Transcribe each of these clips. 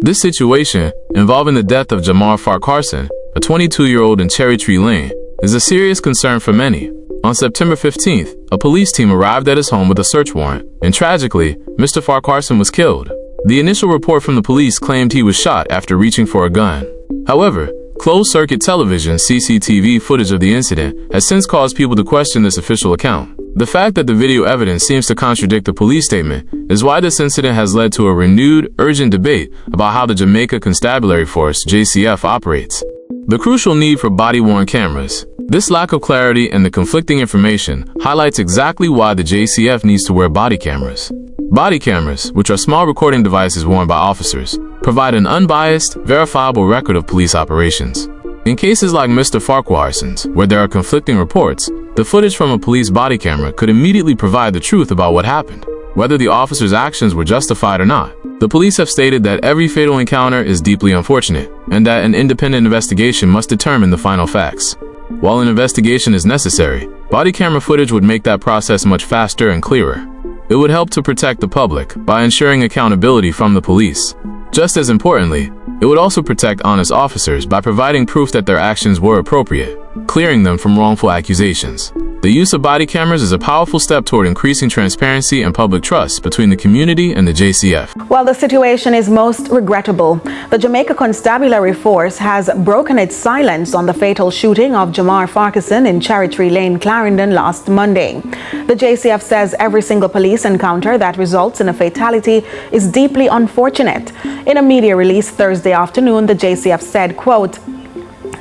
This situation, involving the death of Jamar Farquharson, a 22-year-old in Cherry Tree Lane, is a serious concern for many. On September 15th, a police team arrived at his home with a search warrant, and tragically, Mr. Farquharson was killed. The initial report from the police claimed he was shot after reaching for a gun. However, closed-circuit television (CCTV) footage of the incident has since caused people to question this official account. The fact that the video evidence seems to contradict the police statement is why this incident has led to a renewed, urgent debate about how the Jamaica Constabulary Force (JCF) operates. The crucial need for body-worn cameras. This lack of clarity and the conflicting information highlights exactly why the JCF needs to wear body cameras. Body cameras, which are small recording devices worn by officers, provide an unbiased, verifiable record of police operations. In cases like Mr. Farquharson's, where there are conflicting reports, the footage from a police body camera could immediately provide the truth about what happened, whether the officer's actions were justified or not. The police have stated that every fatal encounter is deeply unfortunate, and that an independent investigation must determine the final facts. While an investigation is necessary, body camera footage would make that process much faster and clearer. It would help to protect the public by ensuring accountability from the police. Just as importantly, it would also protect honest officers by providing proof that their actions were appropriate, clearing them from wrongful accusations. The use of body cameras is a powerful step toward increasing transparency and public trust between the community and the JCF. While the situation is most regrettable, the Jamaica Constabulary Force has broken its silence on the fatal shooting of Jamar Farquharson in Cherry Tree Lane, Clarendon last Monday. The JCF says every single police encounter that results in a fatality is deeply unfortunate. In a media release Thursday afternoon, the JCF said, quote,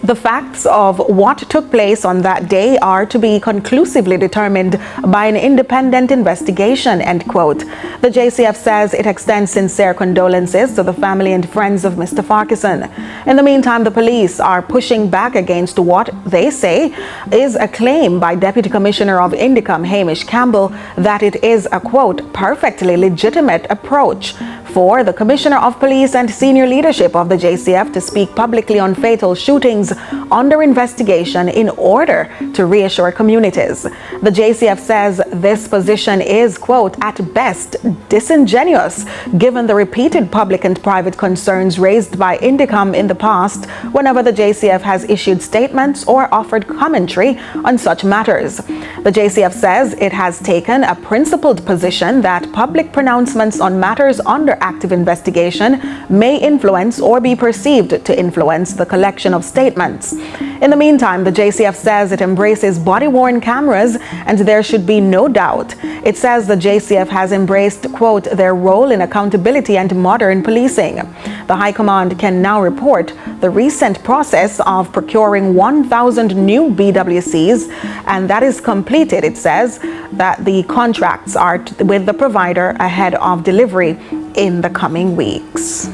"The facts of what took place on that day are to be conclusively determined by an independent investigation," end quote. The JCF says it extends sincere condolences to the family and friends of Mr. Farquharson. In the meantime, the police are pushing back against what they say is a claim by Deputy Commissioner of Indicom Hamish Campbell that it is a, quote, "perfectly legitimate approach for the Commissioner of Police and senior leadership of the JCF to speak publicly on fatal shootings under investigation in order to reassure communities." The JCF says this position is, quote, "at best disingenuous given the repeated public and private concerns raised by Indicom in the past whenever the JCF has issued statements or offered commentary on such matters." The JCF says it has taken a principled position that public pronouncements on matters under active investigation may influence or be perceived to influence the collection of statements. In the meantime, the JCF says it embraces body-worn cameras and there should be no doubt. It says the JCF has embraced, quote, "their role in accountability and modern policing." The High Command can now report the recent process of procuring 1,000 new BWCs, and that is completed. It says that the contracts are with the provider ahead of delivery in the coming weeks.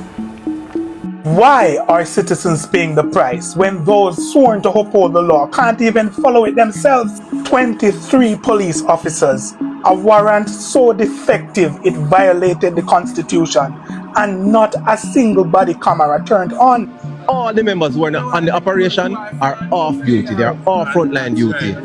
Why are citizens paying the price when those sworn to uphold the law can't even follow it themselves? 23 police officers, a warrant so defective it violated the Constitution, and not a single body camera turned on. All the members who are on the operation are off duty, they are off frontline duty.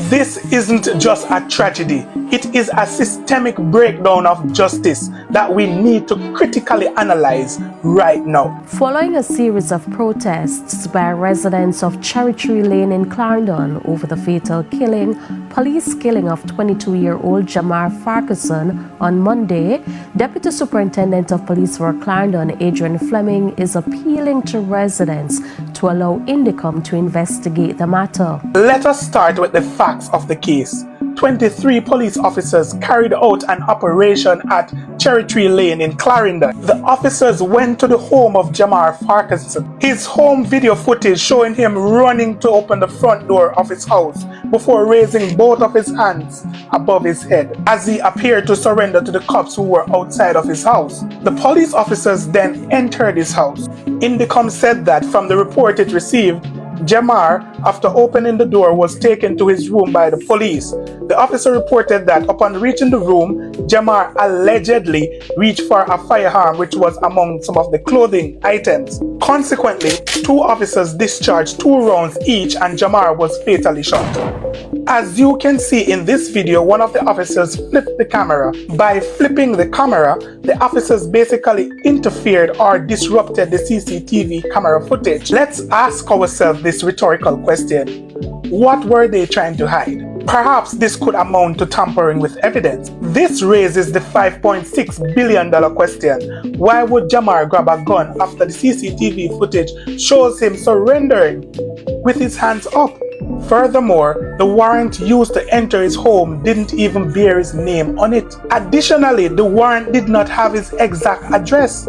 This isn't just a tragedy, it is a systemic breakdown of justice that we need to critically analyze right now. Following a series of protests by residents of Cherry Tree Lane in Clarendon over the fatal police killing of 22-year-old Jamar Farquharson on Monday, Deputy Superintendent of Police for Clarendon, Adrian Fleming, is appealing to residents to allow Indicom to investigate the matter. Let us start with the facts of the case. 23 police officers carried out an operation at Cherry Tree Lane in Clarendon. The officers went to the home of Jamar Farquharson. His home video footage showing him running to open the front door of his house before raising both of his hands above his head as he appeared to surrender to the cops who were outside of his house. The police officers then entered his house. Indicom said that from the report it received, Jamar, after opening the door, was taken to his room by the police. The officer reported that upon reaching the room, Jamar allegedly reached for a firearm which was among some of the clothing items. Consequently, 2 officers discharged 2 rounds each and Jamar was fatally shot. As you can see in this video, one of the officers flipped the camera. By flipping the camera, the officers basically interfered or disrupted the CCTV camera footage. Let's ask ourselves this rhetorical question. What were they trying to hide? Perhaps this could amount to tampering with evidence. This raises the $5.6 billion question. Why would Jamar grab a gun after the CCTV footage shows him surrendering with his hands up? Furthermore, the warrant used to enter his home didn't even bear his name on it. Additionally, the warrant did not have his exact address.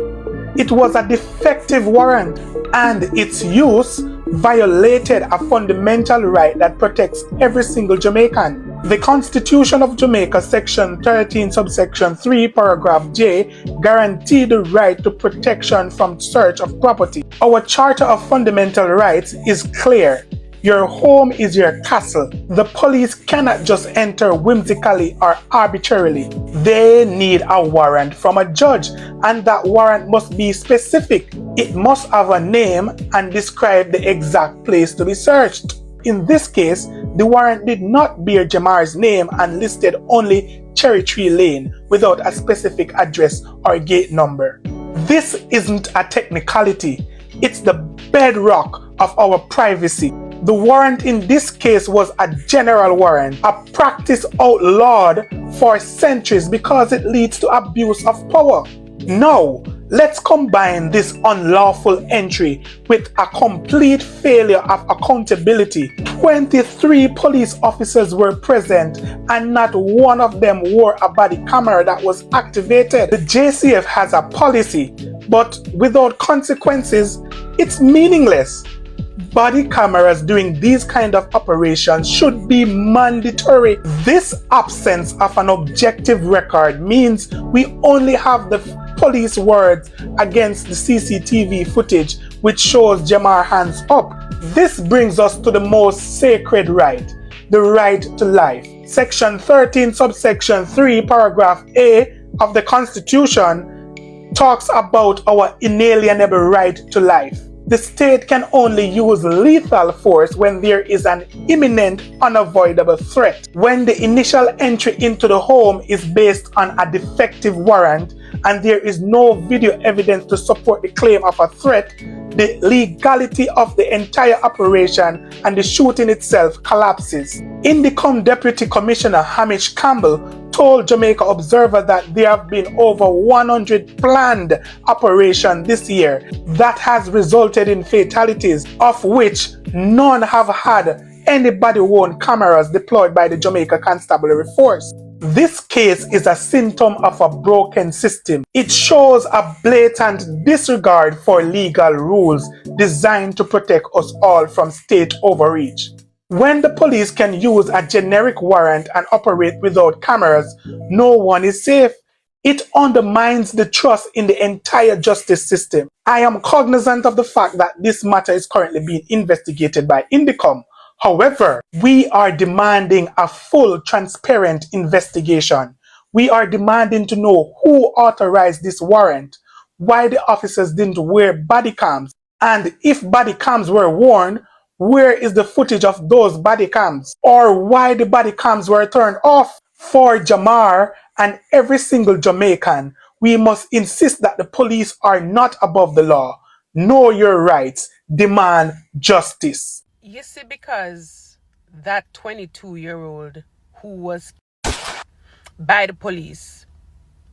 It was a defective warrant, and its use violated a fundamental right that protects every single Jamaican. The Constitution of Jamaica, Section 13, subsection 3, paragraph J, guaranteed the right to protection from search of property. Our Charter of Fundamental Rights is clear. Your home is your castle. The police cannot just enter whimsically or arbitrarily. They need a warrant from a judge, and that warrant must be specific. It must have a name and describe the exact place to be searched. In this case, the warrant did not bear Jamar's name and listed only Cherry Tree Lane without a specific address or gate number. This isn't a technicality. It's the bedrock of our privacy. The warrant in this case was a general warrant, a practice outlawed for centuries because it leads to abuse of power. Now, let's combine this unlawful entry with a complete failure of accountability. 23 police officers were present and not one of them wore a body camera that was activated. The JCF has a policy, but without consequences, it's meaningless. Body cameras during these kind of operations should be mandatory. This absence of an objective record means we only have the police words against the CCTV footage which shows Jamar hands up. This brings us to the most sacred right, the right to life. Section 13, subsection 3, paragraph A of the Constitution talks about our inalienable right to life. The state can only use lethal force when there is an imminent, unavoidable threat. When the initial entry into the home is based on a defective warrant and there is no video evidence to support the claim of a threat, the legality of the entire operation and the shooting itself collapses. Indicom Deputy Commissioner Hamish Campbell told Jamaica Observer that there have been over 100 planned operations this year that has resulted in fatalities, of which none have had any body-worn cameras deployed by the Jamaica Constabulary Force. This case is a symptom of a broken system. It shows a blatant disregard for legal rules designed to protect us all from state overreach. When the police can use a generic warrant and operate without cameras, no one is safe. It undermines the trust in the entire justice system. I am cognizant of the fact that this matter is currently being investigated by Indicom. However, we are demanding a full, transparent investigation. We are demanding to know who authorized this warrant, why the officers didn't wear body cams, and if body cams were worn, where is the footage of those body cams? Or why the body cams were turned off? For Jamar and every single Jamaican, we must insist that the police are not above the law. Know your rights. Demand justice. You see, because that 22-year-old who was by the police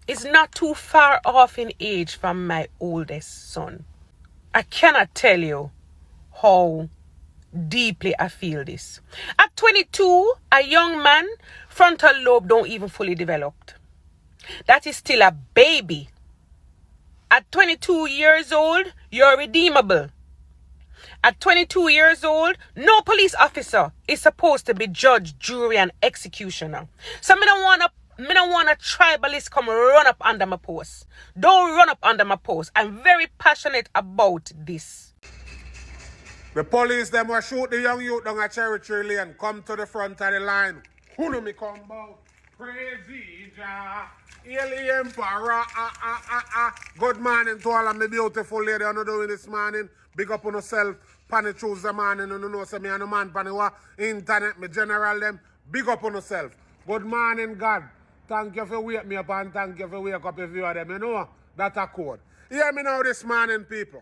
is not too far off in age from my oldest son. I cannot tell you how deeply I feel this. At 22, a young man, frontal lobe don't even fully developed. That is still a baby. At 22 years old, you're redeemable. At 22 years old, no police officer is supposed to be judge, jury, and executioner. So me don't want a tribalist come run up under my post. Don't run up under my post. I'm very passionate about this. The police them will shoot the young youth down at Cherry Tree Lane. Come to the front of the line. Who know me come about? Crazy Jah. Hail Emperor. Good morning to all of my beautiful lady on doing this morning. Big up on yourself. Pan Tuesday morning. You know, say me and the man pan the internet, me general them. Big up on yourself. Good morning, God. Thank you for wake me up and thank you for wake up if you are them. You know, that's a code. Hear me now this morning, people.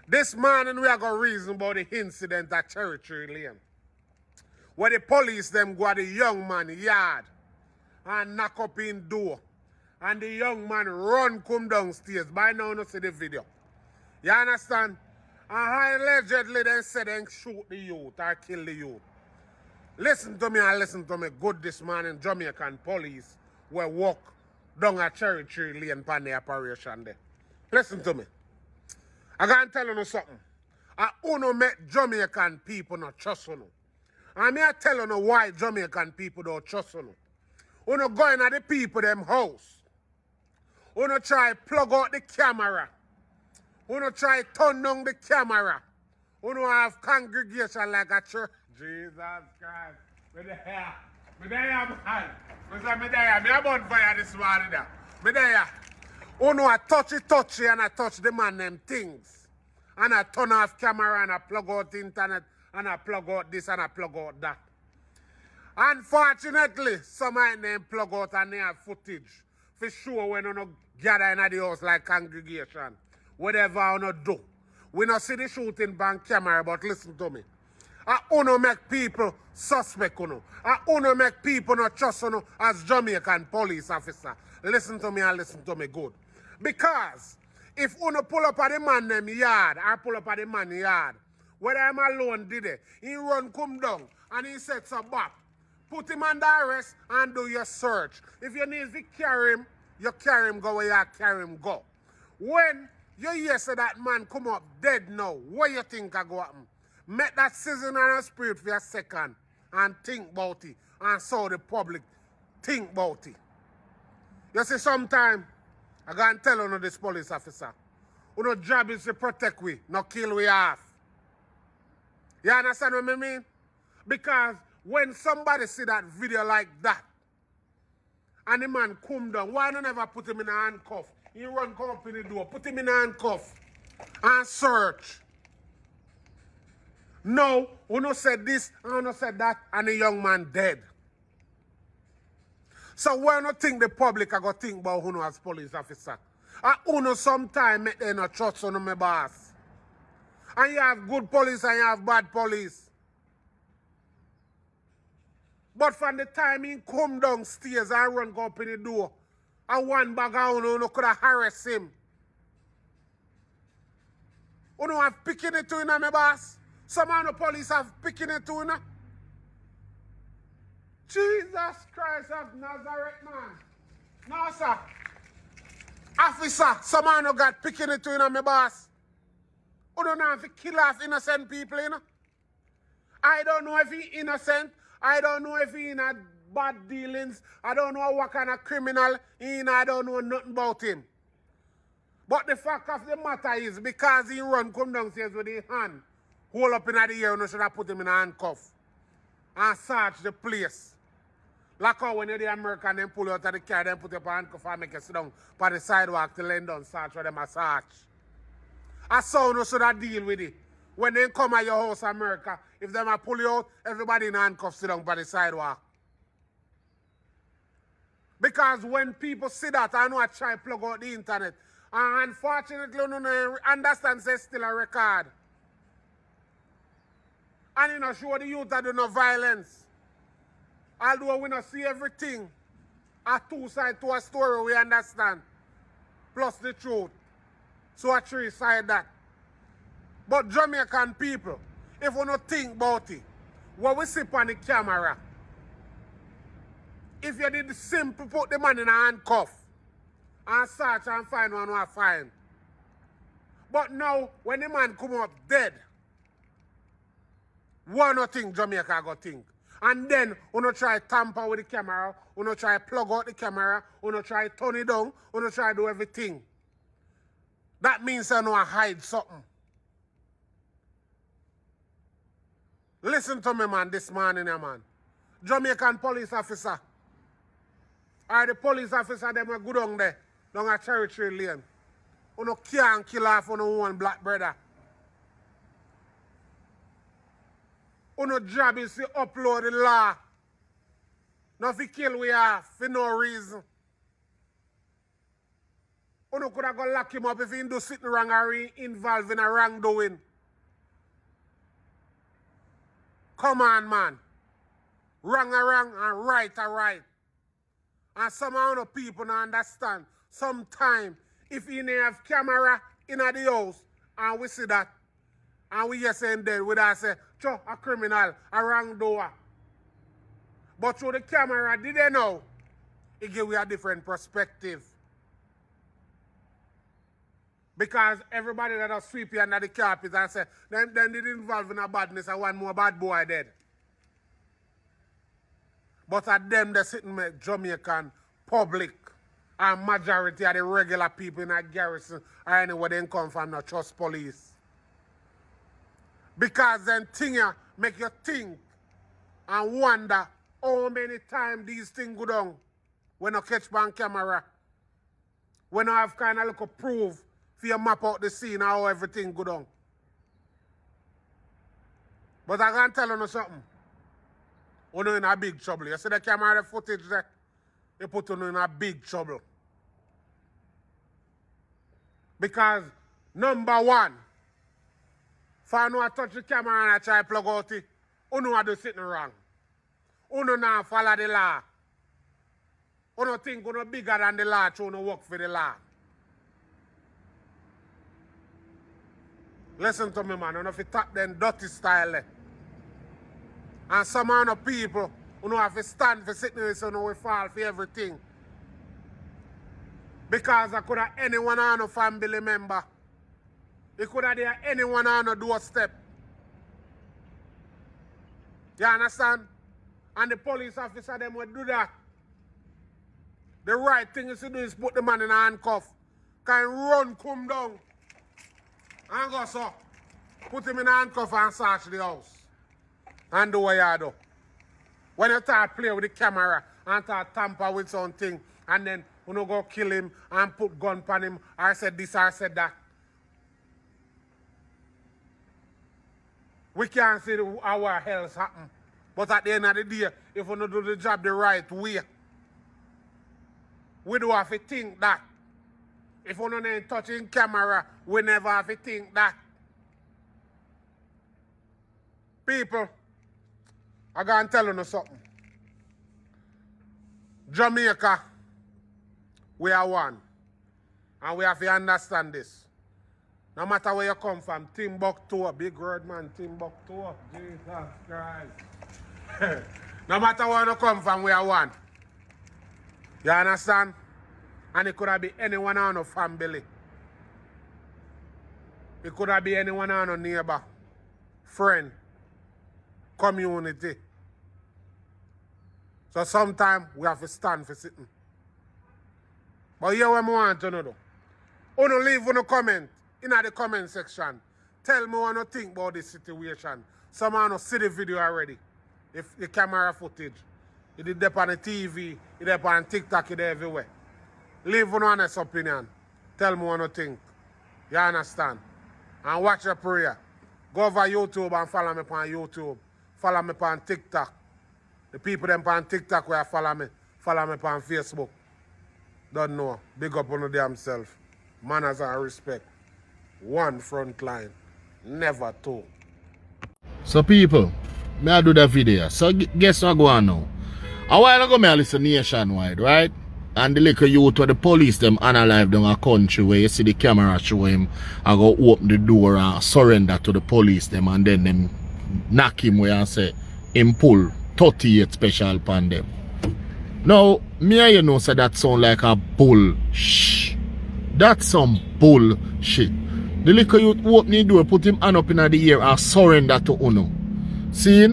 This morning we are going to reason about the incident at Cherry Tree Lane. Where the police them go at the young man yard and knock up in door. And the young man run come downstairs. By now you see the video. You understand? And allegedly they said they shoot the youth or kill the youth. Listen to me and listen to me good this morning. Jamaican police will walk down a Cherry Tree Lane upon the operation there. Listen to me. I can tell you something. I don't make Jamaican people not trust you. And I tell you why Jamaican people don't trust you. You go in at the people them house. You try plug out the camera. You try turn down the camera. You have congregation like a church. Jesus Christ. Me there. Me there, man. Me say me there. Me a bonfire this morning there. Me there. You know I touch it and I touch the man them things. And I turn off camera and I plug out the internet and I plug out this and I plug out that. Unfortunately, some of them plug out and they have footage. For sure when you gather in the house like congregation. Whatever you do. We not see the shooting on camera, but listen to me. I wanna make people suspect, you know. I wanna make people not trust, you know, as Jamaican police officer. Listen to me and listen to me good. Because if you pull up at the man them yard, or pull up at the man yard, whether I'm alone did it, he run come down and he sets a back. Put him under arrest and do your search. If you need to carry him, you carry him go where you carry him go. When you hear say that man come up dead now, what you think I go happen? Make that season and a spirit for a second and think about it. And so the public think about it. You see, sometimes I can tell you this police officer, your job is to protect we, not kill we off. You understand what I mean? Because when somebody see that video like that, and the man come down, why don't never put him in a handcuff? He run come up in the door, put him in a handcuff and search. No, uno said this and uno said that, and the young man dead. So why not think the public are going to think about uno as police officer? And uno sometime make them not trust uno my boss. And you have good police and you have bad police. But from the time he come downstairs and run go up in the door, and one bag of uno could have harassed him. Uno have picking it to you, my boss. Some of the police have picking it to you. Jesus Christ of Nazareth, man. No, sir. Officer, some of you got picking it to you, my boss. You don't know if he kill off innocent people, you know. I don't know if he innocent. I don't know if he in a bad dealings. I don't know what kind of criminal he in. I don't know nothing about him. But the fact of the matter is, because he run come downstairs with his hand, hold up in the air, you should have put him in a handcuff and search the place. Like how when the American them pull you out of the car, then put you up a handcuff and make you sit down on the sidewalk to lay down search for them a search. I saw you should have deal with it. When they come at your house, America, if them a pull you out, everybody in handcuffs sit down by the sidewalk. Because when people see that, I know I try to plug out the internet. And unfortunately, you don't understand there's still a record. And you know, show the youth that do no violence. Although we don't see everything, a two side to a story, we understand. Plus the truth. So a three side that. But Jamaican people, if we don't think about it, what we see on the camera, if you did the simple put the man in a handcuff and search and find one who find. But now, when the man come up dead, one no think Jamaica go think. And then, you try tamper with the camera, you try plug out the camera, you try turn it down, you try do everything. That means you know hide something. Listen to me, man, this morning, man. Jamaican police officer. Or the police officer them will go down there, down a Territory Lane. You can't kill off on one black brother. Your job is to upload the law. Not to kill we off for no reason. You could have go lock him up if he do something wrong or he involved in a wrongdoing. Come on, man. Wrong are wrong and right are right. And some of the people don't understand. Sometimes, if you have camera in the house and we see that, and we just saying there, we don't say, a criminal, a wrongdoer. But through the camera, did they know? It gives you a different perspective. Because everybody that are sweeping under the carpet and say, then they didn't involve in a badness and one more bad boy dead. But at them, they sitting in Jamaican public and majority of the regular people in a garrison or anywhere they come from, not trust police. Because then things make you think and wonder how many times these things go down when you catch on camera. When you have kind of like a proof for you map out the scene how everything go down. But I can tell you something. You're in a big trouble. You see the camera footage there? They put you in a big trouble. Because number one, if I know I touch the camera and I try to plug out it, you know I do something wrong. You know not follow the law. You don't think you're bigger than the law, so you don't work for the law. Listen to me, man. You know if you tap them dirty style there. And some of the people who know have to stand for sickness, so we fall for everything. Because I could have anyone on a family member. It could have there anyone on a doorstep. You understand? And the police officer them would do that. The right thing is to do is put the man in a handcuff. Can run, come down. And go so. Put him in a handcuff and search the house. And do what you do. When you start playing with the camera and start tamper with something, and then you know go kill him and put gun on him, I said this, I said that. We can't see our health happen. But at the end of the day, if you don't do the job the right way, we do have to think that. If you don't touch in camera, we never have to think that. People, I gotta tell you something. Jamaica, we are one. And we have to understand this. No matter where you come from, Timbuktu, a big word man, Timbuktu, Jesus Christ. No matter where you come from, we are one. You understand? And it could have been anyone on a family. It could have been anyone on a neighbor, friend, community. So sometimes we have to stand for something. But here what I want to know. You don't leave in a comment in the comment section. Tell me what you think about this situation. Some of you see the video already. If the camera footage. It is there on the TV, it is on TikTok, it is everywhere. Leave an honest opinion. Tell me what you think. You understand? And watch your prayer. Go over YouTube and follow me on YouTube. Follow me on TikTok. The people them on TikTok where follow me on Facebook. Don't know. Big up on damn self. Manners and respect. One front line. Never two. So people, may I do that video. So guess what go on now? A while ago, I listen nationwide, right? And the little youth where the police them analyze down a country where you see the camera show him, I go open the door and surrender to the police them, and then them knock him where and say him pull 38 special upon them. Now, me and you know say that sound like a bull. Shh. That's some bullshit. The little youth open the door, put him hand up in the air and surrender to Uno. See?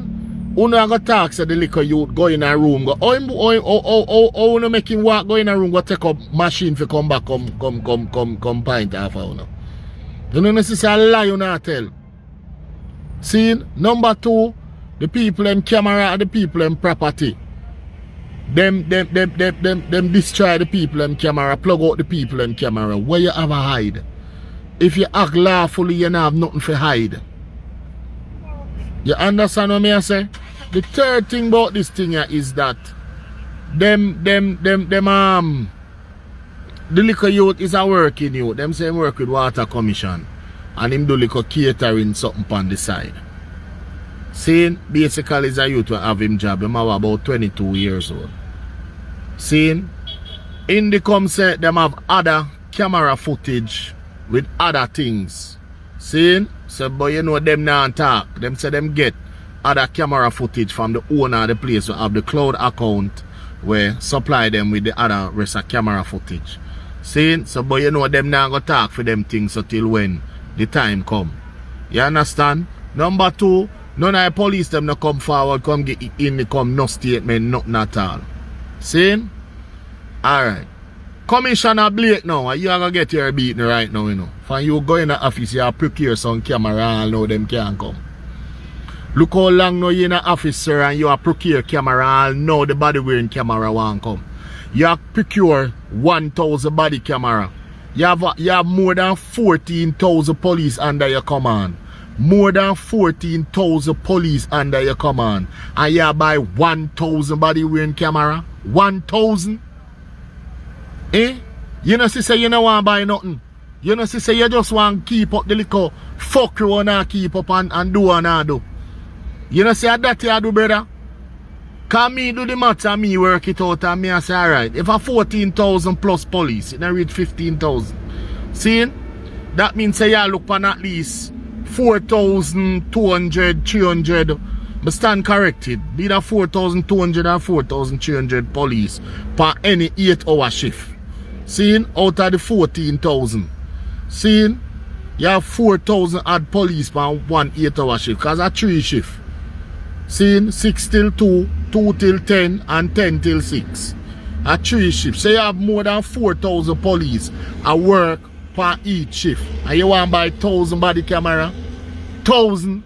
Uno go talk say the little youth go in a room, go Uno make him walk, go in a room, go take up machine for come back, come pint after Uno. You know this is a lie you not tell. See? Number two, the people in camera and the people in property. Them destroy the people and camera, plug out the people and camera. Where you have a hide? If you act lawfully, you don't have nothing to hide. You understand what I say? The third thing about this thing here is that the liquor youth is a working youth. Them say work with water commission. And him do liquor catering something on the side. Seeing basically is a youth will have him job. Him have about 22 years old. Seeing in the come say them have other camera footage with other things. Seeing? So but you know them now talk. Them say them get other camera footage from the owner of the place who have the cloud account where supply them with the other rest of camera footage. Seeing? So but you know them now go talk for them things until when the time come. You understand? Number two, none of the police them no come forward, come get in, they come no statement, nothing at all. Seeing? Alright. Commissioner Blake now, you are gonna get your beating right now, you know. When you go in the office, you procure some camera and know them can't come. Look how long now you in the office, sir, and you are procure camera and know the body wearing camera won't come. You have procure 1,000 body camera. You have more than 14,000 police under your command. More than 14,000 police under your command. And you buy 1,000 body wearing camera. 1,000? Eh? You know say you don't want to buy nothing. You know say you just want to keep up the little fuck you want to keep up and do and do. You know say that you do, brother. Cause me do the math and me work it out and me I say alright. If a 14,000 plus police, it don't reach 15,000. See? That means say you look on at least 4,200, 300. But stand corrected. Be that 4,200 or 4,300 police per any 8-hour shift. See? Out of the 14,000. See? You have 4,000 odd police per one 8-hour shift. Cause a 3 shift. See, 6 till 2, 2 till 10, and 10 till 6. A 3 shift. So you have more than 4,000 police at work per each shift. And you want to buy 1,000 body camera? 1,000.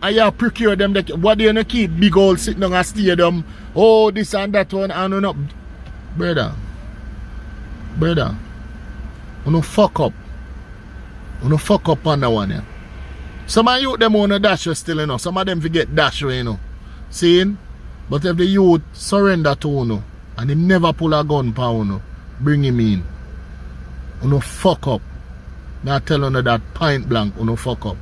And you procure them. What do you keep big old sitting on a stadium? Oh, this and that one. And no. Brother. You no fuck up. You no fuck up on that one, yeah. Some of you them on a dash still, you know. Some of them forget dash, you know. Seeing? But if the youth surrender to you, and him never pull a gun pa you, bring him in. You no fuck up. Me I tell you that point blank, you no fuck up.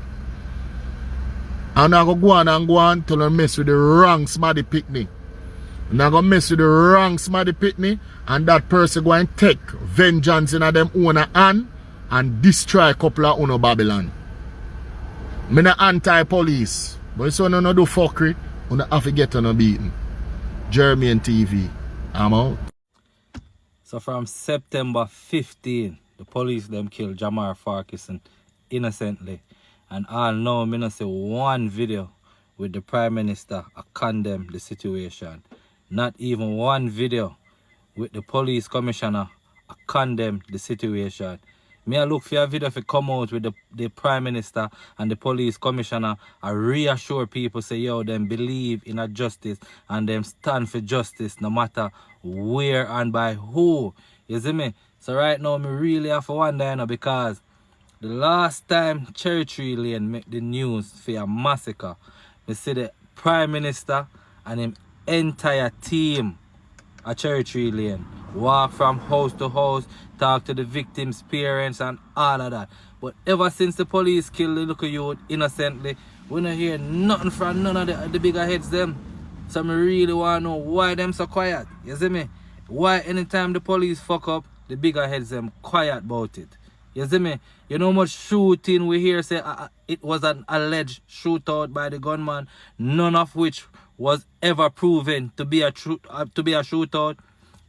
And I go on till I mess with the wrong smarty picnic. And I go mess with the wrong smarty picnic, and that person go and take vengeance in them own hand and destroy a couple of uno Babylon. I'm not anti-police, but so no do fuckery, you have to get on a beating. Jeremy and TV, I'm out. So from September 15, the police them killed Jamar Farquharson innocently. And all now, I not see one video with the Prime Minister condemn the situation. Not even one video with the police commissioner condemn the situation. Me I look for a video to come out with the Prime Minister and the police commissioner and reassure people, say, yo, them believe in a justice and them stand for justice no matter where and by who. You see me? So right now, me really have to wonder, you know, because the last time Cherry Tree Lane make the news for a massacre, we see the Prime Minister and his entire team at Cherry Tree Lane walk from house to house, talk to the victims' parents and all of that. But ever since the police killed the little youth innocently, we don't hear nothing from none of the bigger heads them. So I really want to know why them so quiet. You see me? Why anytime the police fuck up, the bigger heads them quiet about it. You see me? You know how much shooting we hear say it was an alleged shootout by the gunman, none of which was ever proven to be a shootout.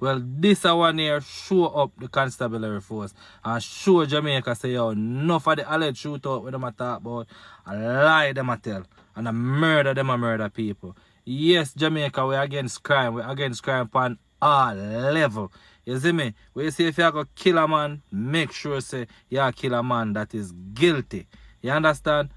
Well, this one here show up the constabulary force and show Jamaica say, yo, enough of the alleged shootout with them a talk about, a lie them a tell, and a murder them a murder people. Yes, Jamaica, we're against crime. We're against crime on all level. You see me? We say if you go kill a man, make sure say you kill a man that is guilty. You understand?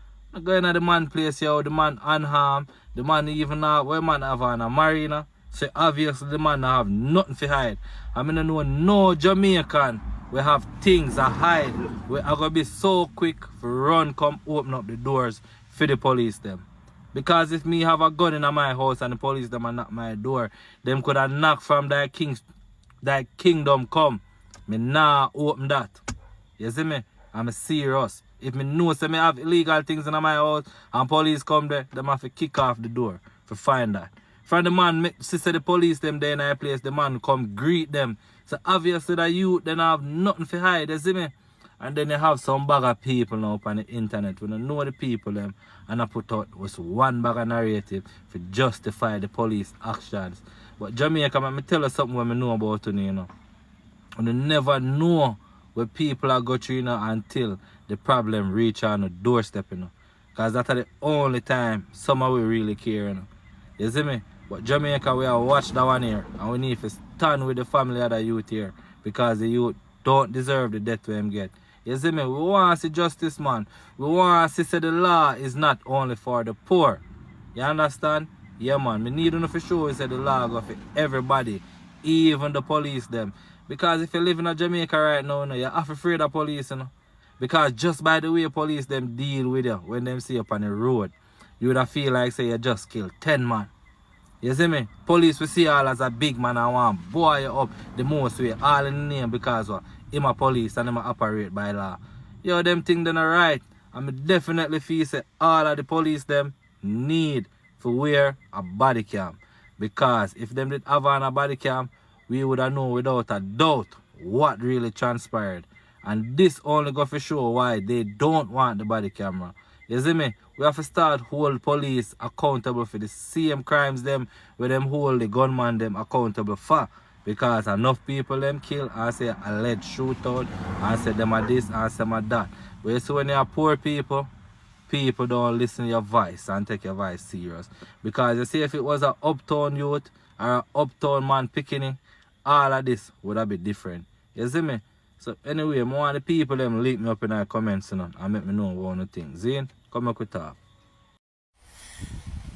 Going to the man place here, the man unharmed, the man even now, where man have on a marina. So obviously the man not have nothing to hide. I mean, I know no Jamaican we have things to hide. We are going to be so quick for run come open up the doors for the police them. Because if me have a gun in my house and the police them are knock my door, them could have knocked from that kingdom come. Me nah open that. You see me? I'm serious. If me know say me have illegal things in my house and police come there, them have to kick off the door to find that. From the man, sister the police them there in that place, the man come greet them. So obviously that youth then have nothing to hide, you see me? And then you have some bag of people now up on the internet who don't know the people them and I put out was one bag of narrative to justify the police actions. But Jamaica, let me tell you something what I know about you know. And you never know what people are going through, you know, until the problem reach on the doorstep, you know. Because that's the only time someone will really care, you know. You see me? But Jamaica, we have watched that one here. And we need to stand with the family of the youth here. Because the youth don't deserve the death we them get. You see me? We want to see justice, man. We want to see the law is not only for the poor. You understand? Yeah, man. We need to know for sure we say the law go for everybody. Even the police them. Because if you live in Jamaica right now, you know, you're half afraid of police, you know. Because just by the way police them deal with you when them see you up on the road, you would feel like say you just killed 10 man. You see me? Police will see all as a big man and want boy you up the most way, all in the name because him a police and him a operate by law. Yo, them things then are right. And I definitely feel say all of the police them need to wear a body cam. Because if them did have on a body cam, we would have known without a doubt what really transpired. And this only go for show why they don't want the body camera. You see me? We have to start hold police accountable for the same crimes them where them hold the gunman them accountable for. Because enough people them kill and say alleged shootout and say them are this and say them are that. But you see when you are poor people, people don't listen to your voice and take your voice serious. Because you see if it was an uptown youth or an uptown man picking it, all of this would have been different. You see me? So anyway, more of the people them link me up in the comments, you know, and make me know one of the things. Zane, come back with talk.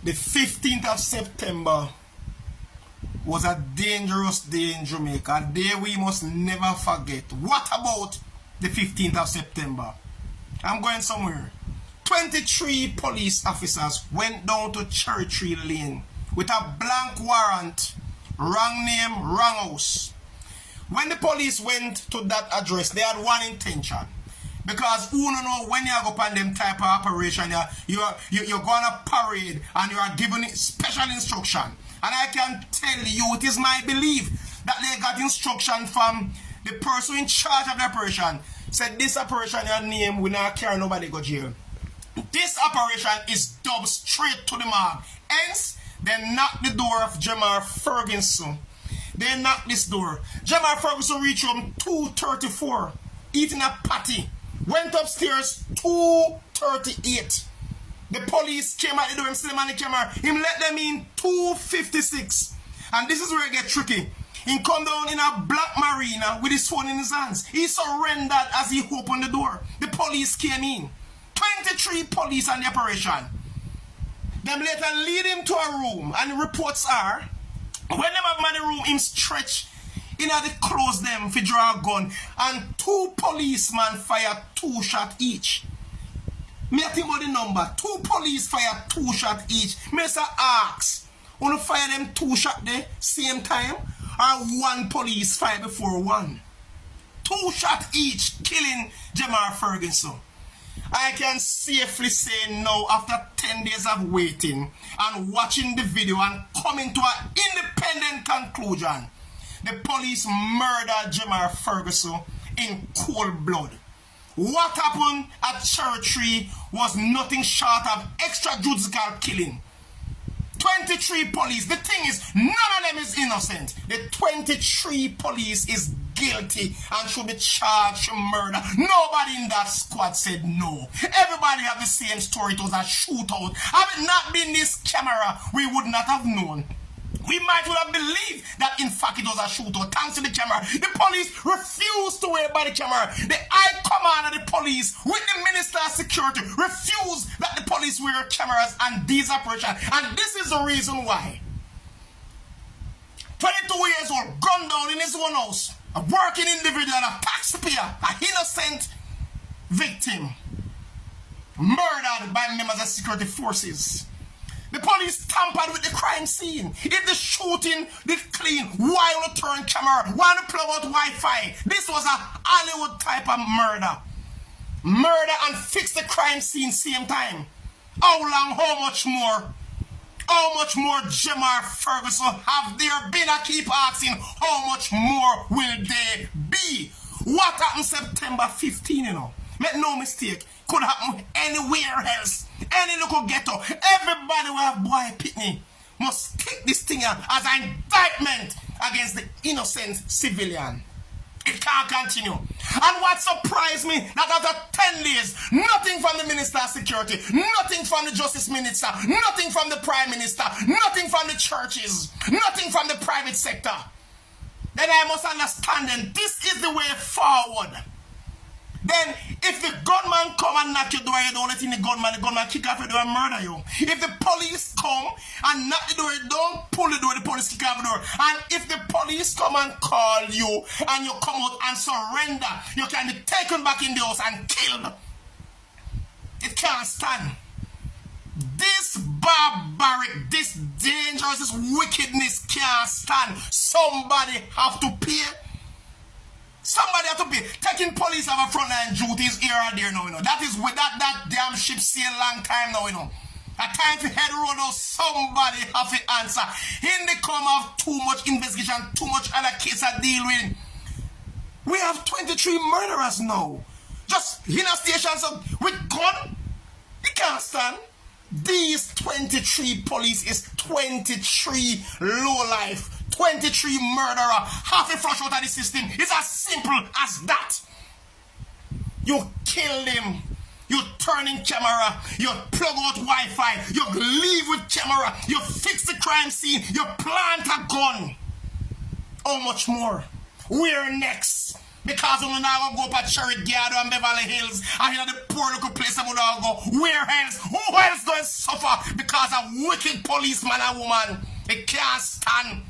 The 15th of September was a dangerous day in Jamaica, a day we must never forget. What about the 15th of September? I'm going somewhere. 23 police officers went down to Cherry Tree Lane with a blank warrant, wrong name, wrong house. When the police went to that address, they had one intention. Because who don't know when you go upon them type of operation, you're going to parade and you are given special instruction. And I can tell you, it is my belief that they got instruction from the person in charge of the operation. Said this operation, your name, we not carry nobody go jail. This operation is dubbed straight to the mark. Hence, they knocked the door of Jamar Ferguson. They knocked this door. Jamar Ferguson reached home 2:34, eating a patty. Went upstairs 2:38. The police came at the door, him still on the camera. Him let them in 2:56. And this is where it gets tricky. He come down in a black marina with his phone in his hands. He surrendered as he opened the door. The police came in. 23 police on the operation. Them later lead him to a room, and the reports are, when them have him in the room, him stretch in the close them for draw a gun, and 2 policemen fire 2 shots each. Me I think about the number. 2 police fire 2 shots each. Me say ask, wanna fire them 2 shots there same time, or 1 police fire before 1? 2 shots each, killing Jamar Ferguson. I can safely say now, after 10 days of waiting and watching the video and coming to an independent conclusion, the police murdered Jamar Ferguson in cold blood. What happened at Cherry Tree was nothing short of extrajudicial killing. 23 police. The thing is, none of them is innocent. The 23 police is guilty and should be charged for murder. Nobody in that squad said no. Everybody have the same story. It was a shootout. Had it not been this camera, we would not have known. We might would have believed that in fact it was a shootout thanks to the camera. The police refused to wear body camera. The high command of the police with the Minister of Security refused that the police wear cameras and these operations. And this is the reason why. 22 years old, gunned down in his own house. A working individual, a taxpayer, an innocent victim, murdered by members of security forces. The police tampered with the crime scene. If the shooting did clean, why on the turn camera? Why on the plug out Wi-Fi? This was a Hollywood type of murder. Murder and fix the crime scene same time. How long, how much more? How much more Jamar Ferguson have there been? I keep asking, how much more will they be? What happened September 15, you know? Make no mistake, could happen anywhere else. Any local ghetto. Everybody will have boy pitney. Must take this thing as an indictment against the innocent civilian. It can't continue. And what surprised me, that after 10 days, nothing from the Minister of Security, nothing from the Justice Minister, nothing from the Prime Minister, nothing from the churches, nothing from the private sector. Then I must understand then, this is the way forward. Then, if the gunman come and knock your door, you don't let in the gunman kick off your door and murder you. If the police come and knock the door, you don't pull the door, the police kick off the door. And if the police come and call you and you come out and surrender, you can be taken back in the house and killed. It can't stand. This barbaric, this dangerous, this wickedness can't stand. Somebody have to pay. Somebody have to be taking police off a frontline duties here and there now, you know. That is with that damn ship sail long time now, you know. A time to head road now, somebody have to answer. In the come of too much investigation, too much other case to deal with. We have 23 murderers now. Just in a stations with gun. You can't stand. These 23 police is 23 low life. 23 murderer, half a flush out of the system. It's as simple as that. You kill him, you turn in camera, you plug out Wi-Fi, you leave with camera, you fix the crime scene, you plant a gun. How much more? We're next. Because we're not going to go up at Cherry Garden and Beverly Hills and you know the poor little place I'm going to go. Where else? Who else going to suffer because of wicked policeman and woman? They can't stand.